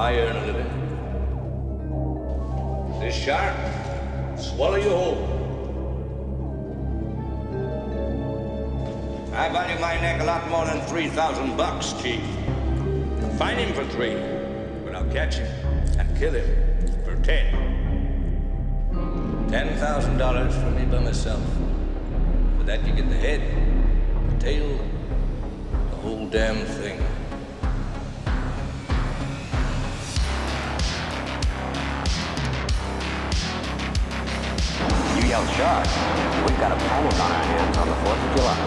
I earn a living. This shark, swallow you whole. I value my neck a lot more than $3,000, Chief. Find him for 3, but I'll catch him and kill him for 10. $10,000 for me by myself. For that you get the head, the tail, the whole damn thing. You yell shark. We've got a panic on our hands on the 4th of July.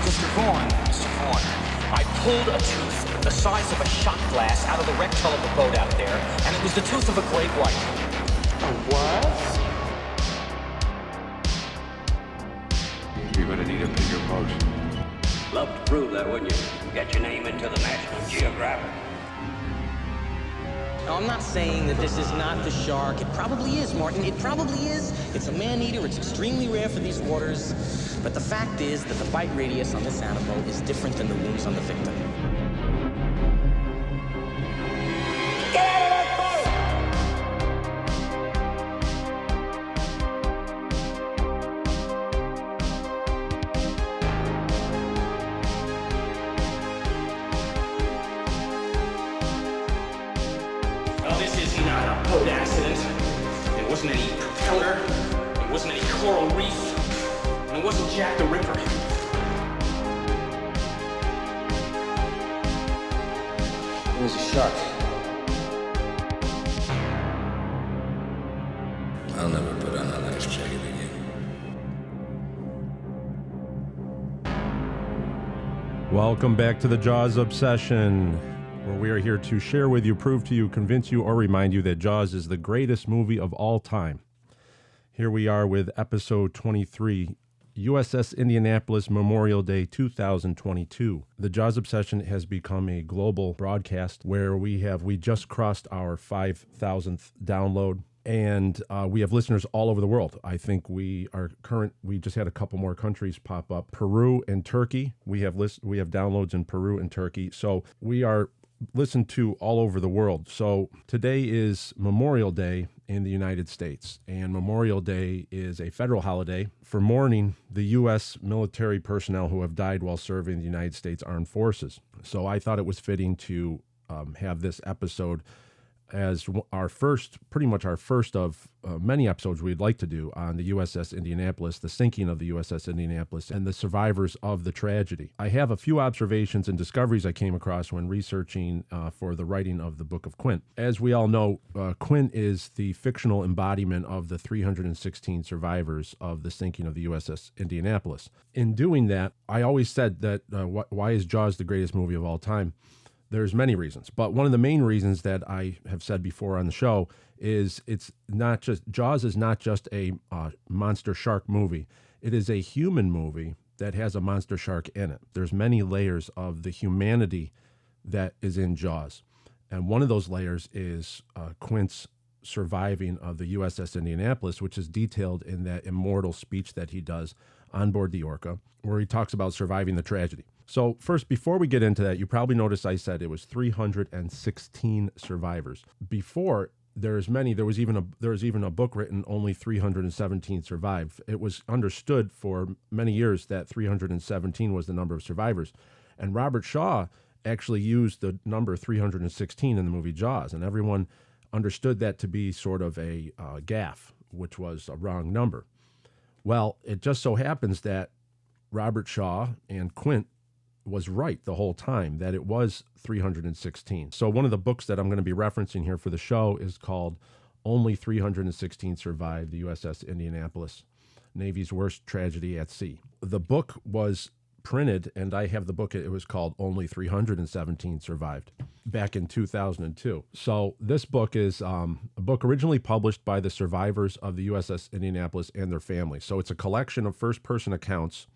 Mr. Vaughn, I pulled a tooth the size of a shot glass out of the wrecked hull of the boat out there, and it was the tooth of a great white. A what? You're gonna need a bigger boat. Love to prove that, wouldn't you? Get your name into the National Geographic. No, I'm not saying that this is not the shark. It probably is, Martin. It probably is. It's a man-eater. It's extremely rare for these waters. But the fact is that the bite radius on this animal is different than the wounds on the victim. Get out of that boat! Oh, this is not a boat accident. There wasn't any propeller. There wasn't any coral reef. And it wasn't Jack the Ripper. It was a shark. I'll never put on a nice jacket again. Welcome back to the Jaws Obsession, where we are here to share with you, prove to you, convince you, or remind you that Jaws is the greatest movie of all time. Here we are with episode 23, USS Indianapolis Memorial Day 2022. The Jaws Obsession has become a global broadcast where we just crossed our 5,000th download, and we have listeners all over the world. I think we just had a couple more countries pop up. Peru and Turkey. We have downloads in Peru and Turkey. So we are listened to all over the world. So today is Memorial Day in the United States, and Memorial Day is a federal holiday for mourning the U.S. military personnel who have died while serving the United States Armed Forces. So I thought it was fitting to have this episode as pretty much our first of many episodes we'd like to do on the USS Indianapolis, the sinking of the USS Indianapolis, and the survivors of the tragedy. I have a few observations and discoveries I came across when researching for the writing of the Book of Quint. As we all know, Quint is the fictional embodiment of the 316 survivors of the sinking of the USS Indianapolis. In doing that, I always said that why is Jaws the greatest movie of all time? There's many reasons, but one of the main reasons that I have said before on the show is Jaws is not just a monster shark movie. It is a human movie that has a monster shark in it. There's many layers of the humanity that is in Jaws. And one of those layers is Quint's surviving of the USS Indianapolis, which is detailed in that immortal speech that he does on board the Orca, where he talks about surviving the tragedy. So first, before we get into that, you probably noticed I said it was 316 survivors. Before, there was even a book written, only 317 survived. It was understood for many years that 317 was the number of survivors. And Robert Shaw actually used the number 316 in the movie Jaws, and everyone understood that to be sort of a gaffe, which was a wrong number. Well, it just so happens that Robert Shaw and Quint was right the whole time, that it was 316. So one of the books that I'm going to be referencing here for the show is called Only 316 Survived the USS Indianapolis, Navy's Worst Tragedy at Sea. The book was printed, and I have the book, it was called Only 317 Survived, back in 2002. So this book is a book originally published by the survivors of the USS Indianapolis and their families. So it's a collection of first-person accounts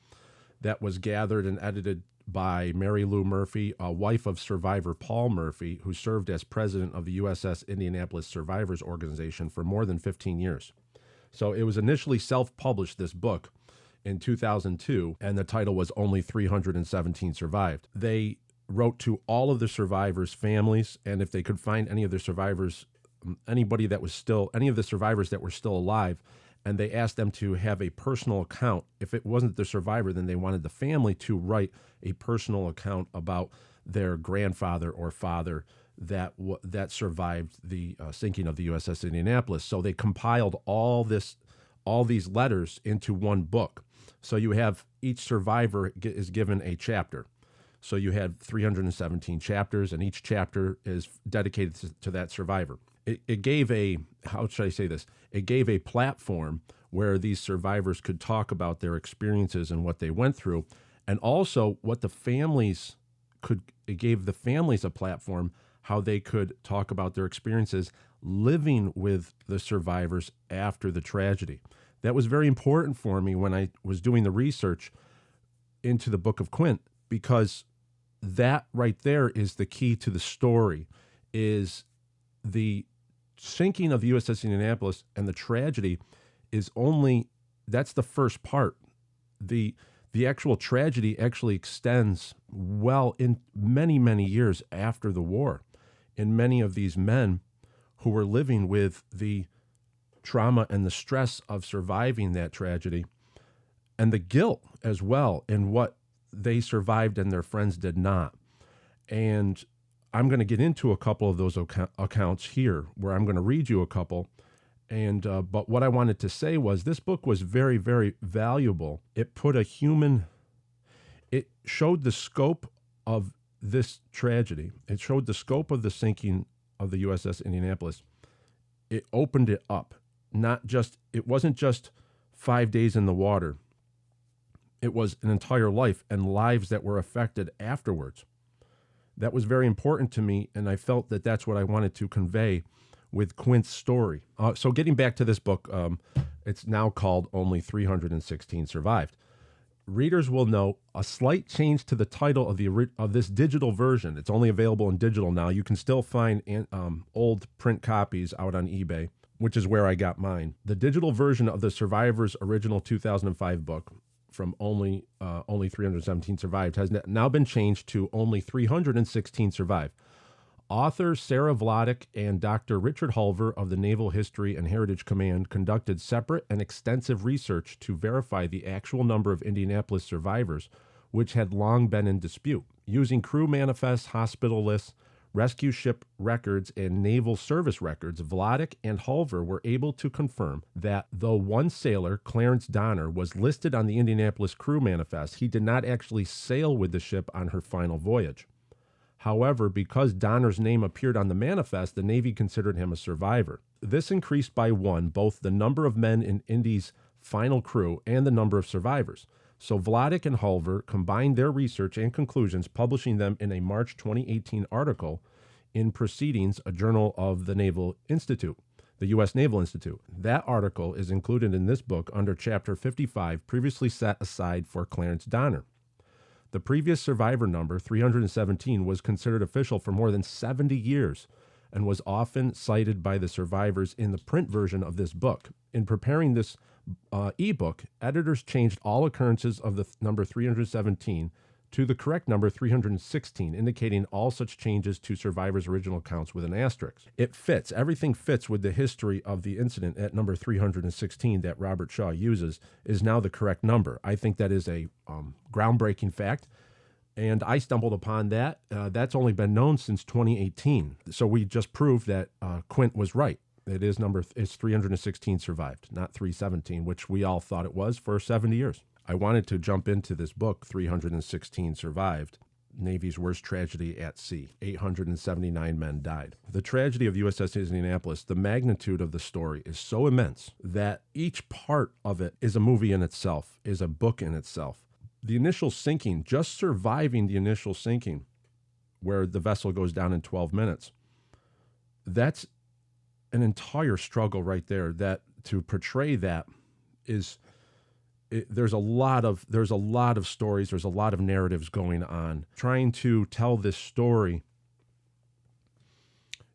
that was gathered and edited by Mary Lou Murphy, a wife of survivor Paul Murphy, who served as president of the USS Indianapolis Survivors Organization for more than 15 years. So it was initially self-published, this book, in 2002, and the title was Only 317 Survived. They wrote to all of the survivors' families, and if they could find any of the survivors, any of the survivors that were still alive, and they asked them to have a personal account. If it wasn't the survivor, then they wanted the family to write a personal account about their grandfather or father that survived the sinking of the USS Indianapolis. So they compiled all these letters into one book. So you have each survivor is given a chapter. So you had 317 chapters, and each chapter is dedicated to that survivor. It gave how should I say this? It gave a platform where these survivors could talk about their experiences and what they went through, and also what the families it gave the families a platform how they could talk about their experiences living with the survivors after the tragedy. That was very important for me when I was doing the research into the Book of Quint, because that right there is the key to the story, is the sinking of the USS Indianapolis and the tragedy that's the first part. The actual tragedy actually extends well in many, many years after the war. And many of these men who were living with the trauma and the stress of surviving that tragedy, and the guilt as well in what they survived and their friends did not. And I'm going to get into a couple of those accounts here, where I'm going to read you a couple. And but what I wanted to say was this book was very, very valuable. It showed the scope of this tragedy. It showed the scope of the sinking of the USS Indianapolis. It opened it up. It wasn't just 5 days in the water. It was an entire life and lives that were affected afterwards. That was very important to me, and I felt that that's what I wanted to convey with Quint's story. So getting back to this book, it's now called Only 316 Survived. Readers will note a slight change to the title of this digital version. It's only available in digital now. You can still find old print copies out on eBay, which is where I got mine. The digital version of the Survivor's original 2005 book, from Only 317 Survived, has now been changed to Only 316 Survived. Author Sarah Vladeck and Dr. Richard Hulver of the Naval History and Heritage Command conducted separate and extensive research to verify the actual number of Indianapolis survivors, which had long been in dispute. Using crew manifests, hospital lists, rescue ship records, and naval service records, Vladeck and Hulver were able to confirm that though one sailor, Clarence Donner, was listed on the Indianapolis crew manifest, he did not actually sail with the ship on her final voyage. However, because Donner's name appeared on the manifest, the Navy considered him a survivor. This increased by one both the number of men in Indy's final crew and the number of survivors. So Vladeck and Hulver combined their research and conclusions, publishing them in a March 2018 article in Proceedings, a journal of the Naval Institute, the U.S. Naval Institute. That article is included in this book under Chapter 55, previously set aside for Clarence Donner. The previous survivor number, 317, was considered official for more than 70 years and was often cited by the survivors in the print version of this book. In preparing this ebook, editors changed all occurrences of the number 317 to the correct number 316, indicating all such changes to survivors' original accounts with an asterisk. It fits. Everything fits with the history of the incident at number 316 that Robert Shaw uses is now the correct number. I think that is a groundbreaking fact, and I stumbled upon that. That's only been known since 2018. So we just proved that Quint was right. It's 316 survived, not 317, which we all thought it was for 70 years. I wanted to jump into this book, 316 Survived, Navy's Worst Tragedy at Sea. 879 men died. The tragedy of USS Indianapolis, the magnitude of the story is so immense that each part of it is a movie in itself, is a book in itself. The initial sinking, just surviving the initial sinking, where the vessel goes down in 12 minutes, that's an entire struggle right there. That to portray that is... there's a lot of stories, there's a lot of narratives going on. Trying to tell this story,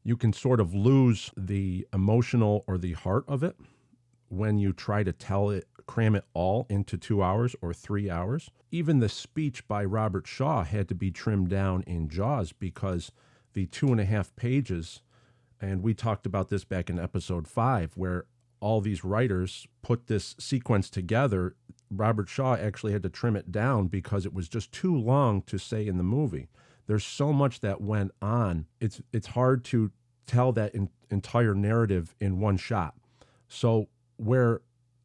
you can sort of lose the emotional or the heart of it when you try to tell it cram it all into 2 hours or 3 hours. Even the speech by Robert Shaw had to be trimmed down in Jaws because the 2.5 pages, and we talked about this back in episode 5, where all these writers put this sequence together. Robert Shaw actually had to trim it down because it was just too long to say in the movie. There's so much that went on. It's hard to tell that entire narrative in one shot. So where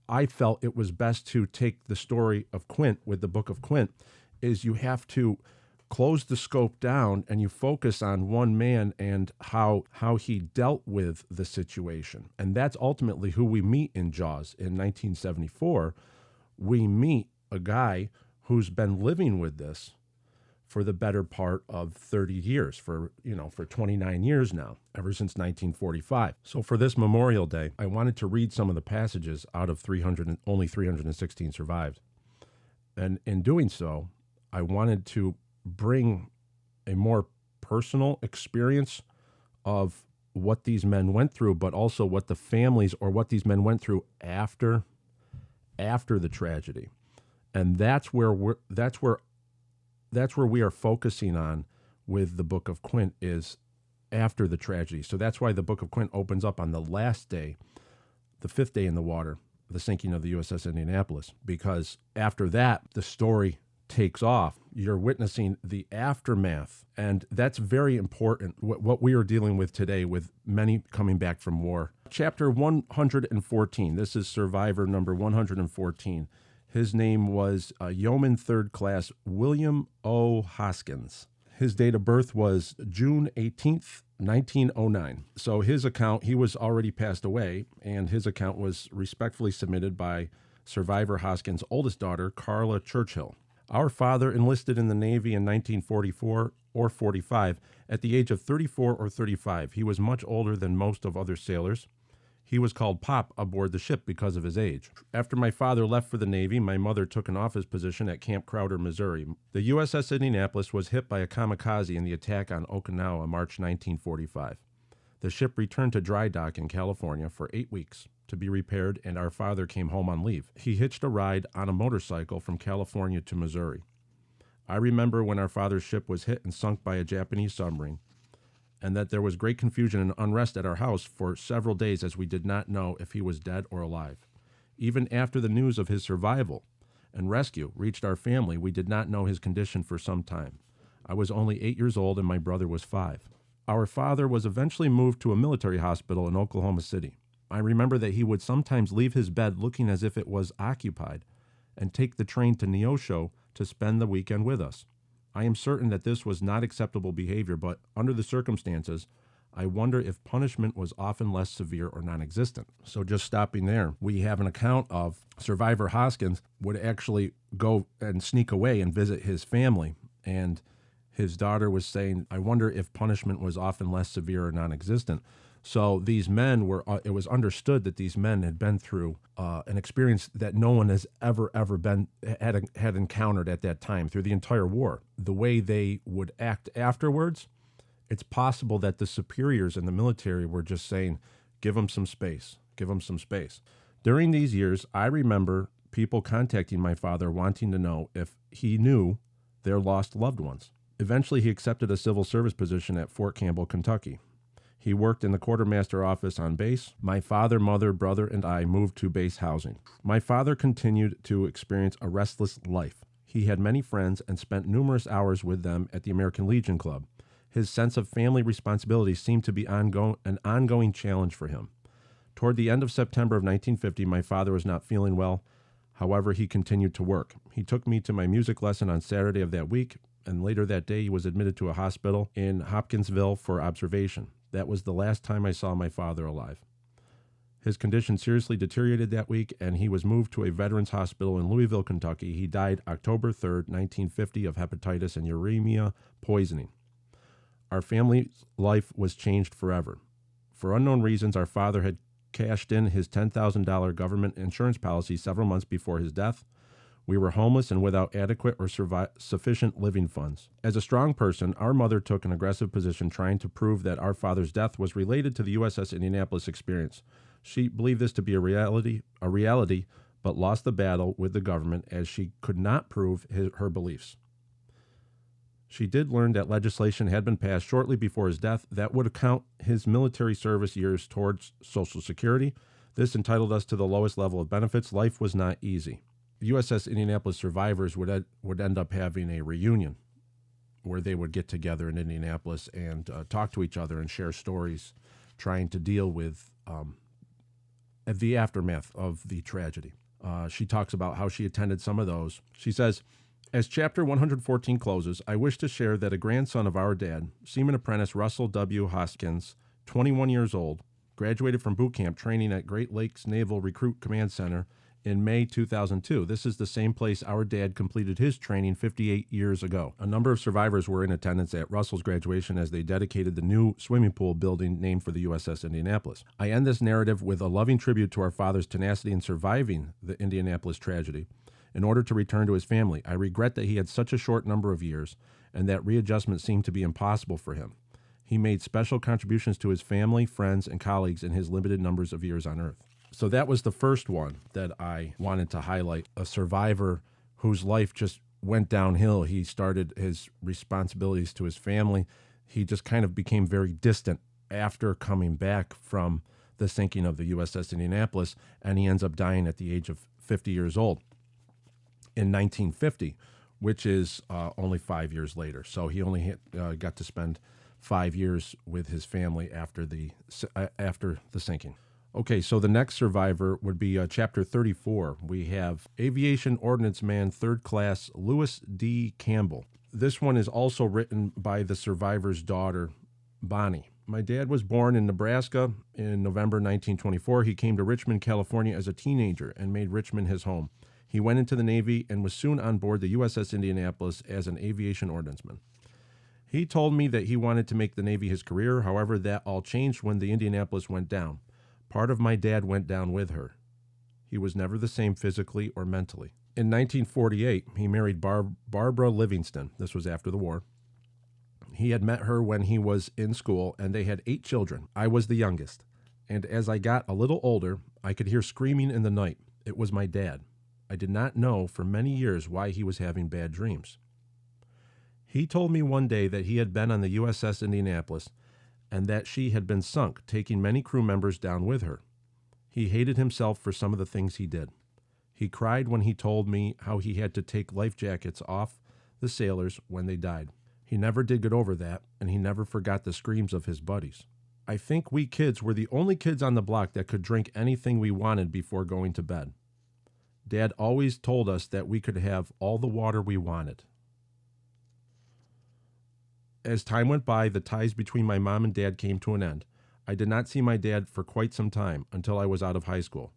I felt it was best to take the story of Quint with the Book of Quint is you have to close the scope down and you focus on one man and how he dealt with the situation. And that's ultimately who we meet in Jaws. In 1974, we meet a guy who's been living with this for the better part of 30 years, for 29 years now, ever since 1945. So for this Memorial Day, I wanted to read some of the passages out of only 316 survived. And in doing so, I wanted to bring a more personal experience of what these men went through, but also what the families or what these men went through after the tragedy. And that's where we are focusing on with the Book of Quint, is after the tragedy. So that's why the Book of Quint opens up on the last day, the 5th day in the water, the sinking of the USS Indianapolis, because after that, the story takes off. You're witnessing the aftermath, and that's very important, what we are dealing with today with many coming back from war. Chapter 114, this is survivor number 114. His name was Yeoman 3rd Class William O. Hoskins. His date of birth was June 18th, 1909. So his account, he was already passed away, and his account was respectfully submitted by survivor Hoskins' oldest daughter, Carla Churchill. Our father enlisted in the Navy in 1944 or 45 at the age of 34 or 35. He was much older than most of other sailors. He was called Pop aboard the ship because of his age. After my father left for the Navy, my mother took an office position at Camp Crowder, Missouri. The USS Indianapolis was hit by a kamikaze in the attack on Okinawa, March 1945. The ship returned to dry dock in California for 8 weeks to be repaired, and our father came home on leave. He hitched a ride on a motorcycle from California to Missouri. I remember when our father's ship was hit and sunk by a Japanese submarine, and that there was great confusion and unrest at our house for several days as we did not know if he was dead or alive. Even after the news of his survival and rescue reached our family, we did not know his condition for some time. I was only 8 years old and my brother was 5. Our father was eventually moved to a military hospital in Oklahoma City. I remember that he would sometimes leave his bed looking as if it was occupied and take the train to Neosho to spend the weekend with us. I am certain that this was not acceptable behavior, but under the circumstances, I wonder if punishment was often less severe or non-existent. So just stopping there, we have an account of survivor Hoskins would actually go and sneak away and visit his family. And his daughter was saying, I wonder if punishment was often less severe or non-existent. So these men were, it was understood that these men had been through an experience that no one has ever had encountered at that time through the entire war. The way they would act afterwards, it's possible that the superiors in the military were just saying, give them some space, give them some space. During these years, I remember people contacting my father wanting to know if he knew their lost loved ones. Eventually, he accepted a civil service position at Fort Campbell, Kentucky. He worked in the quartermaster office on base. My father, mother, brother, and I moved to base housing. My father continued to experience a restless life. He had many friends and spent numerous hours with them at the American Legion Club. His sense of family responsibility seemed to be an ongoing challenge for him. Toward the end of September of 1950, my father was not feeling well. However, he continued to work. He took me to my music lesson on Saturday of that week, and later that day he was admitted to a hospital in Hopkinsville for observation. That was the last time I saw my father alive. His condition seriously deteriorated that week, and he was moved to a veterans hospital in Louisville, Kentucky. He died October 3rd, 1950 of hepatitis and uremia poisoning. Our family's life was changed forever. For unknown reasons, our father had cashed in his $10,000 government insurance policy several months before his death. We were homeless and without adequate or sufficient living funds. As a strong person, our mother took an aggressive position trying to prove that our father's death was related to the USS Indianapolis experience. She believed this to be a reality, but lost the battle with the government as she could not prove her beliefs. She did learn that legislation had been passed shortly before his death that would account his military service years towards Social Security. This entitled us to the lowest level of benefits. Life was not easy. USS Indianapolis survivors would end up having a reunion where they would get together in Indianapolis and talk to each other and share stories, trying to deal with the aftermath of the tragedy. She talks about how she attended some of those. She says, as Chapter 114 closes, I wish to share that a grandson of our dad, Seaman Apprentice Russell W. Hoskins, 21 years old, graduated from boot camp training at Great Lakes Naval Recruit Command Center in May 2002. This is the same place our dad completed his training 58 years ago. A number of survivors were in attendance at Russell's graduation as they dedicated the new swimming pool building named for the USS Indianapolis. I end this narrative with a loving tribute to our father's tenacity in surviving the Indianapolis tragedy in order to return to his family. I regret that he had such a short number of years and that readjustment seemed to be impossible for him. He made special contributions to his family, friends, and colleagues in his limited numbers of years on Earth. So that was the first one that I wanted to highlight, a survivor whose life just went downhill. He started his responsibilities to his family. He just kind of became very distant after coming back from the sinking of the USS Indianapolis, and he ends up dying at the age of 50 years old in 1950, which is only 5 years later. So he only got to spend 5 years with his family after the sinking. Okay, so the next survivor would be Chapter 34. We have Aviation Ordnance Man 3rd Class Lewis D. Campbell. This one is also written by the survivor's daughter, Bonnie. My dad was born in Nebraska in November 1924. He came to Richmond, California as a teenager and made Richmond his home. He went into the Navy and was soon on board the USS Indianapolis as an aviation ordnanceman. He told me that he wanted to make the Navy his career. However, that all changed when the Indianapolis went down. Part of my dad went down with her. He was never the same physically or mentally. In 1948, he married Barbara Livingston. This was after the war. He had met her when he was in school, and they had 8 children. I was the youngest. And as I got a little older, I could hear screaming in the night. It was my dad. I did not know for many years why he was having bad dreams. He told me one day that he had been on the USS Indianapolis and that she had been sunk, taking many crew members down with her. He hated himself for some of the things he did. He cried when he told me how he had to take life jackets off the sailors when they died. He never did get over that, and he never forgot the screams of his buddies. I think we kids were the only kids on the block that could drink anything we wanted before going to bed. Dad always told us that we could have all the water we wanted. As time went by, the ties between my mom and dad came to an end. I did not see my dad for quite some time, until I was out of high school.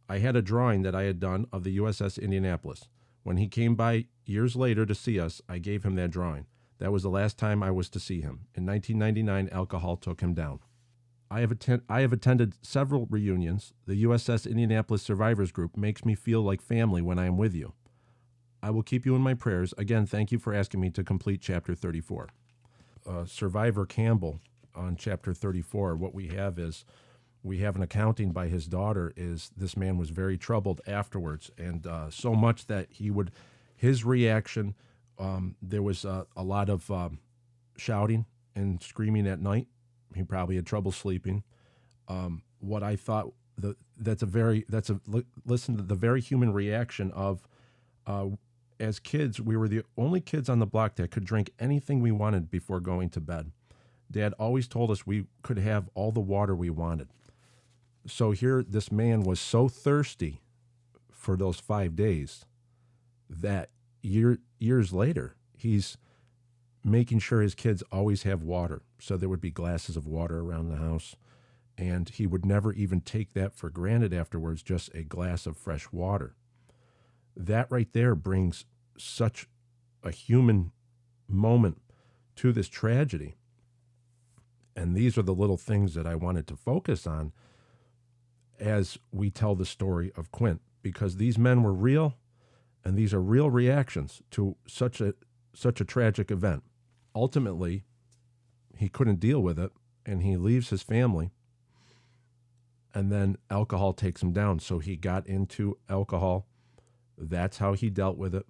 I had a drawing that I had done of the USS Indianapolis. When he came by years later to see us, I gave him that drawing. That was the last time I was to see him. In 1999, alcohol took him down. I have attended several reunions. The USS Indianapolis Survivors Group makes me feel like family when I am with you. I will keep you in my prayers. Again, thank you for asking me to complete Chapter 34. Survivor Campbell on Chapter 34, what we have is we have an accounting by his daughter is this man was very troubled afterwards, and so much that his reaction, there was a lot of shouting and screaming at night. He probably had trouble sleeping. What I thought listen to the very human reaction of as kids, we were the only kids on the block that could drink anything we wanted before going to bed. Dad always told us we could have all the water we wanted. So here, this man was so thirsty for those 5 days that years later, he's making sure his kids always have water. So there would be glasses of water around the house, and he would never even take that for granted afterwards, just a glass of fresh water. That right there brings such a human moment to this tragedy. And these are the little things that I wanted to focus on as we tell the story of Quint, because these men were real, and these are real reactions to such a tragic event. Ultimately, he couldn't deal with it, and he leaves his family, and then alcohol takes him down. So he got into alcohol. That's how he dealt with it,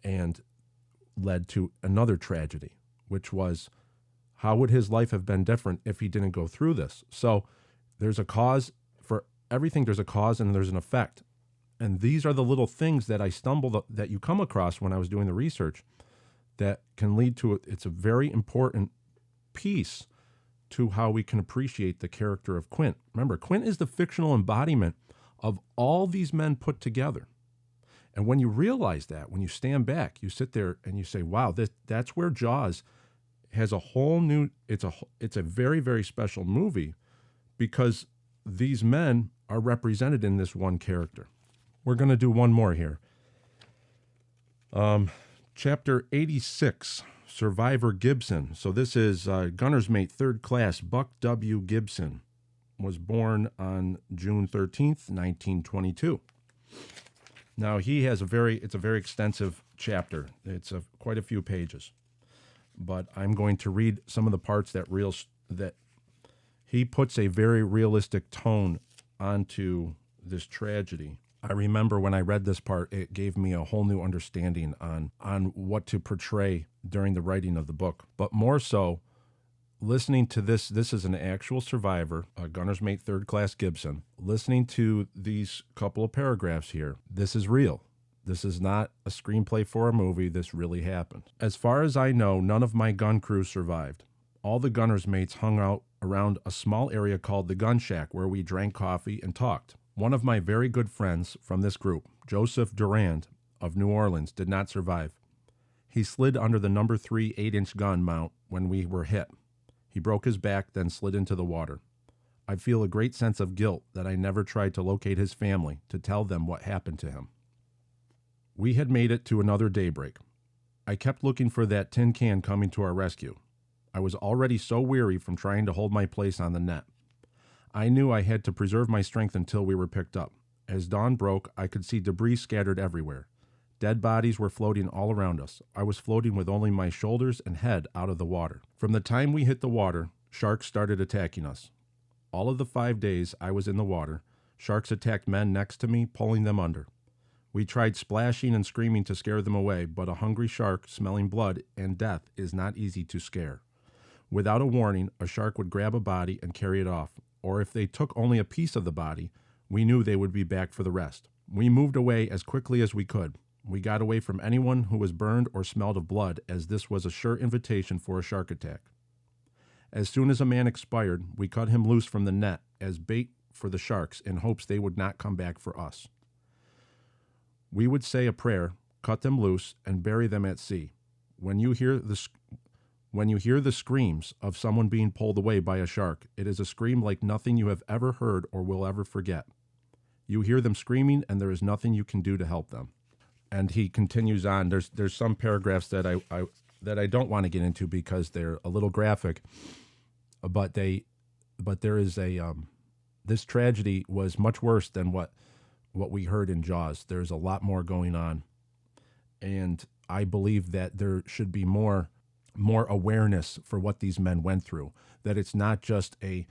and led to another tragedy, which was, how would his life have been different if he didn't go through this? So there's a cause for everything. There's a cause and there's an effect. And these are the little things that that you come across when I was doing the research that can lead to it's a very important piece to how we can appreciate the character of Quint. Remember, Quint is the fictional embodiment of all these men put together. And when you realize that, when you stand back, you sit there and you say, wow, that's where Jaws has a whole new, it's a very, very special movie, because these men are represented in this one character. We're going to do one more here. Chapter 86, Survivor Gibson. So this is Gunner's Mate 3rd Class Buck W. Gibson. Was born on June 13th, 1922. Now he has it's a very extensive chapter. It's quite a few pages. But I'm going to read some of the parts that he puts a very realistic tone onto this tragedy. I remember when I read this part, it gave me a whole new understanding on what to portray during the writing of the book. But more so, listening to this is an actual survivor, a Gunner's Mate 3rd Class Gibson. Listening to these couple of paragraphs here, this is real. This is not a screenplay for a movie. This really happened. As far as I know, none of my gun crew survived. All the gunner's mates hung out around a small area called the Gun Shack, where we drank coffee and talked. One of my very good friends from this group, Joseph Durand of New Orleans, did not survive. He slid under the number 3 8-inch gun mount when we were hit. He broke his back, then slid into the water. I feel a great sense of guilt that I never tried to locate his family to tell them what happened to him. We had made it to another daybreak. I kept looking for that tin can coming to our rescue. I was already so weary from trying to hold my place on the net. I knew I had to preserve my strength until we were picked up. As dawn broke, I could see debris scattered everywhere. Dead bodies were floating all around us. I was floating with only my shoulders and head out of the water. From the time we hit the water, sharks started attacking us. All of the 5 days I was in the water, sharks attacked men next to me, pulling them under. We tried splashing and screaming to scare them away, but a hungry shark smelling blood and death is not easy to scare. Without a warning, a shark would grab a body and carry it off, or if they took only a piece of the body, we knew they would be back for the rest. We moved away as quickly as we could. We got away from anyone who was burned or smelled of blood, as this was a sure invitation for a shark attack. As soon as a man expired, we cut him loose from the net as bait for the sharks in hopes they would not come back for us. We would say a prayer, cut them loose, and bury them at sea. When you hear the screams of someone being pulled away by a shark, it is a scream like nothing you have ever heard or will ever forget. You hear them screaming, and there is nothing you can do to help them. And he continues on. There's some paragraphs that I don't want to get into because they're a little graphic, but there is this tragedy was much worse than what we heard in Jaws. There's a lot more going on, and I believe that there should be more awareness for what these men went through, that it's not just a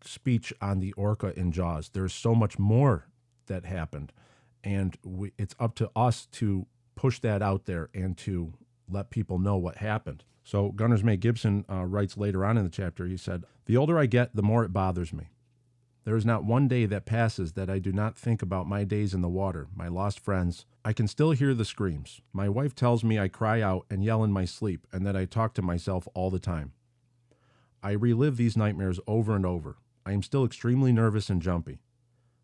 speech on the orca in Jaws. There's so much more that happened, and it's up to us to push that out there and to let people know what happened. So Gunner's Mate Gibson writes later on in the chapter, he said, "The older I get, the more it bothers me. There is not one day that passes that I do not think about my days in the water, my lost friends. I can still hear the screams. My wife tells me I cry out and yell in my sleep, and that I talk to myself all the time. I relive these nightmares over and over. I am still extremely nervous and jumpy.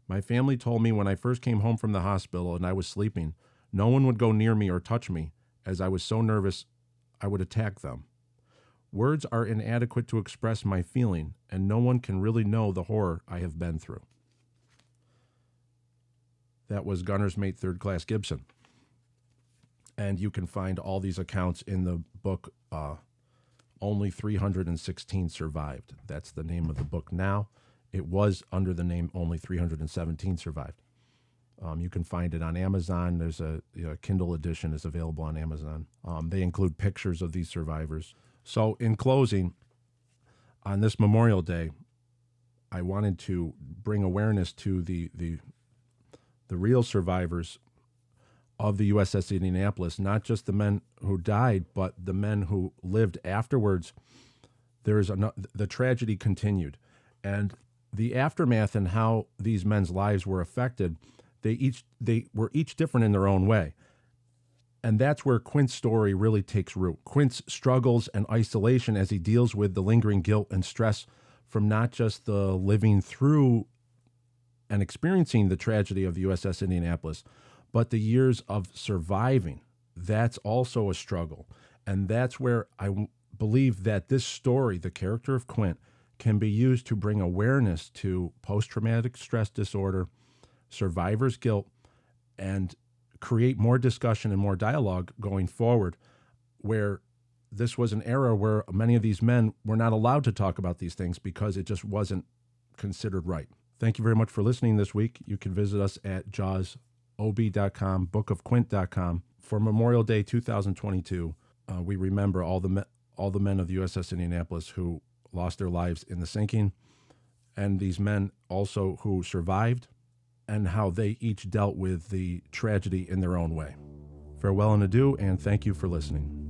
My family told me when I first came home from the hospital and I was sleeping, no one would go near me or touch me, as I was so nervous I would attack them. Words are inadequate to express my feeling, and no one can really know the horror I have been through." That was Gunner's Mate 3rd Class Gibson. And you can find all these accounts in the book, Only 316 Survived. That's the name of the book now. It was under the name Only 317 Survived. You can find it on Amazon. There's a Kindle edition is available on Amazon. They include pictures of these survivors. So in closing, on this Memorial Day, I wanted to bring awareness to the real survivors of the USS Indianapolis, not just the men who died, but the men who lived afterwards. The tragedy continued, and the aftermath and how these men's lives were affected, they were each different in their own way. And that's where Quint's story really takes root. Quint's struggles and isolation as he deals with the lingering guilt and stress from not just the living through and experiencing the tragedy of the USS Indianapolis, but the years of surviving. That's also a struggle. And that's where I believe that this story, the character of Quint, can be used to bring awareness to post-traumatic stress disorder, survivor's guilt, and create more discussion and more dialogue going forward, where this was an era where many of these men were not allowed to talk about these things because it just wasn't considered right. Thank you very much for listening this week. You can visit us at jawsob.com, bookofquint.com. For Memorial Day 2022, we remember all the men of the USS Indianapolis who lost their lives in the sinking, and these men also who survived, and how they each dealt with the tragedy in their own way. Farewell and adieu, and thank you for listening.